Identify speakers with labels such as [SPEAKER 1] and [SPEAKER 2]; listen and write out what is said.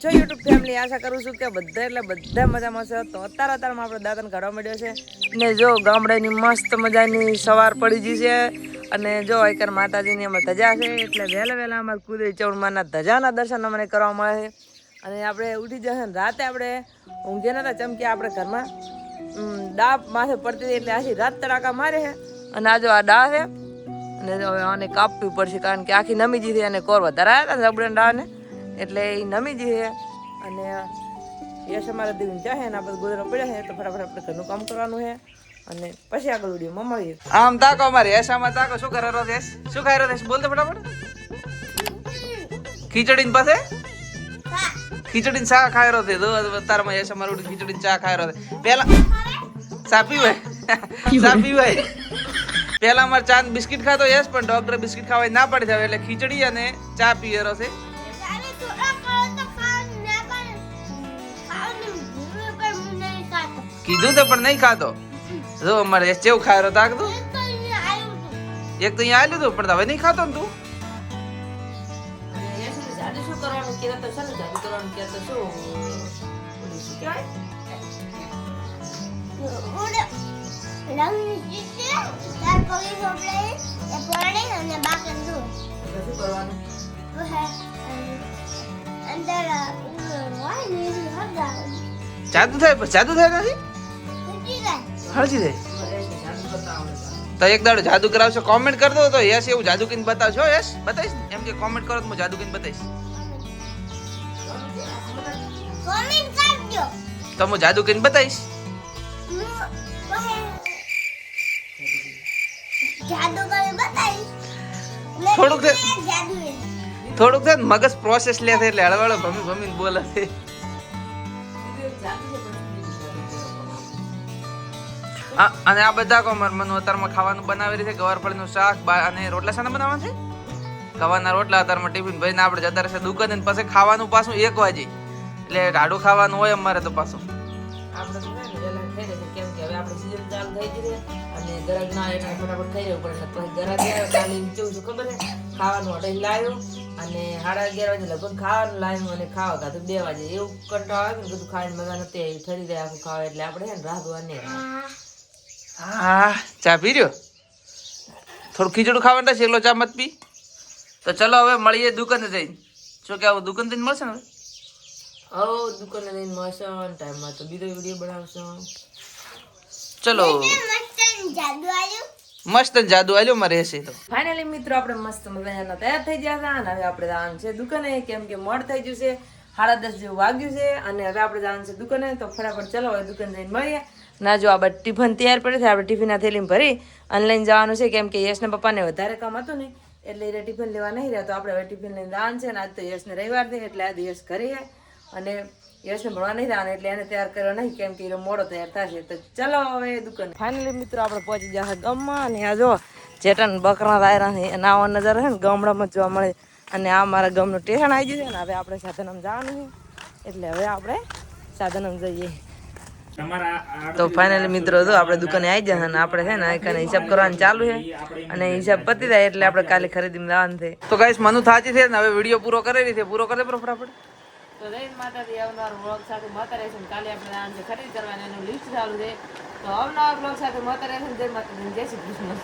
[SPEAKER 1] છો YouTube family? આશા કરું છું કે બધા મજામાં છે. તો અત્યારમાં આપણે દાદાને ઘડવા મળ્યો છે ને જો ગામડાની મસ્ત મજાની સવાર પડી ગઈ છે અને જો એકર માતાજીની અમે ધજા છે એટલે વહેલા અમારે કુદરી ચૌડમાના ધજાના દર્શન અમને કરવા મળે છે. અને આપણે ઉઠી જશે ને રાતે આપણે ઊંઘે નતા ચમકી આપણે ઘરમાં ડાબ માથે પડતી હતી એટલે આખી રાત તડાકા મારે છે. અને આ જો આ ડા છે અને હવે આને કાપવી પડશે કારણ કે આખી નમી જઈ અને કોર વધારે આવ્યા હતા રબડે ડાને એટલે એ નમી જઈએ. અને યશ અમારા દીવને ચાહે ને આપણે ગોદરા પડ્યા છે તો ફટાફટ આપણે ઘરનું કામ કરવાનું છે અને પછી આગળ વિડીયોમાં મળીએ. આમ તાકો અમારે યશામાં તાકો શું કરે રહ્યો છે? શું ખાઈ રહ્યો છે? બોલ તો ફટાફટ. ખીચડીની પાસે ખીચડીને ચા ખાઈ રહ્યો છે. તારમાં યશ અમારું ખીચડીને ચા ખાઈ રહ્યો છે. પેલા ચા પીવાય ચા પીવાય પેલા અમારે ચા બિસ્કિટ ખાતો યશ પણ ડોક્ટરે બિસ્કિટ ખાવા ના પાડી થાય એટલે ખીચડી અને ચા પી રહ્યો છે. કીધું તો પણ નહીં ખાતો. જો અમારે ચેવું ખાય રહ્યો તાક તું એક તો અહીંયા આવ્યું હતું પણ હવે નહીં ખાતો ને તું. શું કરવાનું કે તો છે ને જાદુ કરવાનું કે તો શું કહેવાય જાદુ થાય નથી હળજી જાય તો એક દાડો જાદુ કરાવશો કોમેન્ટ કરી દો તો યશ એવું જાદુ કઈને બતાવશો. યશ બતાવીશ એમ કે કોમેન્ટ કરો તો હું જાદુ કઈને બતાવીશ તો હું જાદુ કઈને બતાવીશ. થોડુંક છે મગજ પ્રોસેસ લે છે એટલે હળવાળો ભમીને બોલે છે. અને આ બધા કો મનુ અત્યારમાં ખાવાનું બનાવી છે ગવારફળીનું શાક અને રોટલા શાના બનાવવાના છે? ગવારના રોટલા. અત્યારમાં ટિફિન ભરીને આપણે જતા રહેશે દુકાને પછી ખાવાનું પાછું 1 વાગે એટલે ઢાડું ખાવાનું હોય અમારે તો પાછું. આપણે તો વેલા થઈ જશે કેમ કે હવે આપણે સીઝન ચાલુ થઈ ગઈ છે અને ગરજ ના એટલે ફટાફટ થઈ જવું પડે. પછી ગરજ આવ્યો કાલે કેવું છું ખબર છે ખાવાનું હોટેલ લાવ્યો અને 11:30 વાગે લગભગ ખાવાનું લાવ્યું અને ખાવા ખાધું 2 વાગે એવું કંટાળો આવે ને બધું ખાઈને મજા નથી આવી ઠરી જાય આખું ખાવા એટલે આપણે છે ને રાહવાની. હા ચા પી રહ્યો થોડું ખીચડું ખાવાનું છે એકલો ચા મત પી. તો ચલો હવે મળીએ દુકાને જઈને. શું કે આવું દુકાન જઈને મળશે ને હવે? દુકાને જઈને મળશે ટાઈમમાં તો બીજો વિડીયો બનાવશો. ચલો મસ્ત જાદુ આવ્યો મારે હશે તો ફાઇનલી મિત્રો આપણે મસ્ત મજાના તૈયાર થઈ ગયા હતા અને હવે આપણે જવાનું છે દુકાને કેમ કે મોડ થઈ ગયું છે 10:30 જેવું વાગ્યું છે અને હવે આપણે જવાનું છે દુકાને. તો ફટાફટ ચલો હવે દુકાન જઈને મળીએ. ના જો આ બધા ટિફિન તૈયાર પડ્યું છે આપણે ટિફિનના થેલીમાં ભરી ઓનલાઈન જવાનું છે કેમ કે યશના પપ્પાને વધારે કામ હતું ને એટલે એ ટિફિન લેવા નહીં રહ્યા. તો આપણે હવે ટિફિન લઈને જવાનું છે ને આજ તો યશને રવિવાર છે એટલે આજે યશ ઘરે અને યશને ભણવા નહીં જવાનું એટલે એને તૈયાર કર્યો નહીં કેમ કે એ મોડો તૈયાર થશે. તો ચલો હવે દુકાન. ફાઇનલી મિત્રો આપણે પહોંચી ગયા ગામમાં અને આ જો જેટન બકરા દાયરા છે અને આવો નજારો છે ને ગામડામાં જોવા મળે. અને આ મારા ગામનું સ્ટેશન આવી ગયું છે ને હવે આપણે સાધનમ જવાનું છે એટલે હવે આપણે સાધનમ જઈએ. તો ફાઇનલી મિત્રો તો આપણે દુકાને આવી જાય અને આપણે છે ને એકને હિસાબ કરવાનું ચાલુ છે અને હિસાબ પતી જાય એટલે આપણે કાલે ખરીદીમાં જવાનું છે. તો ગાઈસ મનુ થાચી છે ને હવે વિડીયો પૂરો કરી છે પૂરો કરે ફટાફટ. તો જય માતાજી આવનાર વ્લોગ સાથે મળતા રહેશે ને કાલે આપણે જવાનું છે ખરીદ કરવાની એનું લિસ્ટ ચાલુ છે. તો આવનાર વ્લોગ સાથે મળતા રહેશે. જય માતાજી જય શ્રી કૃષ્ણ.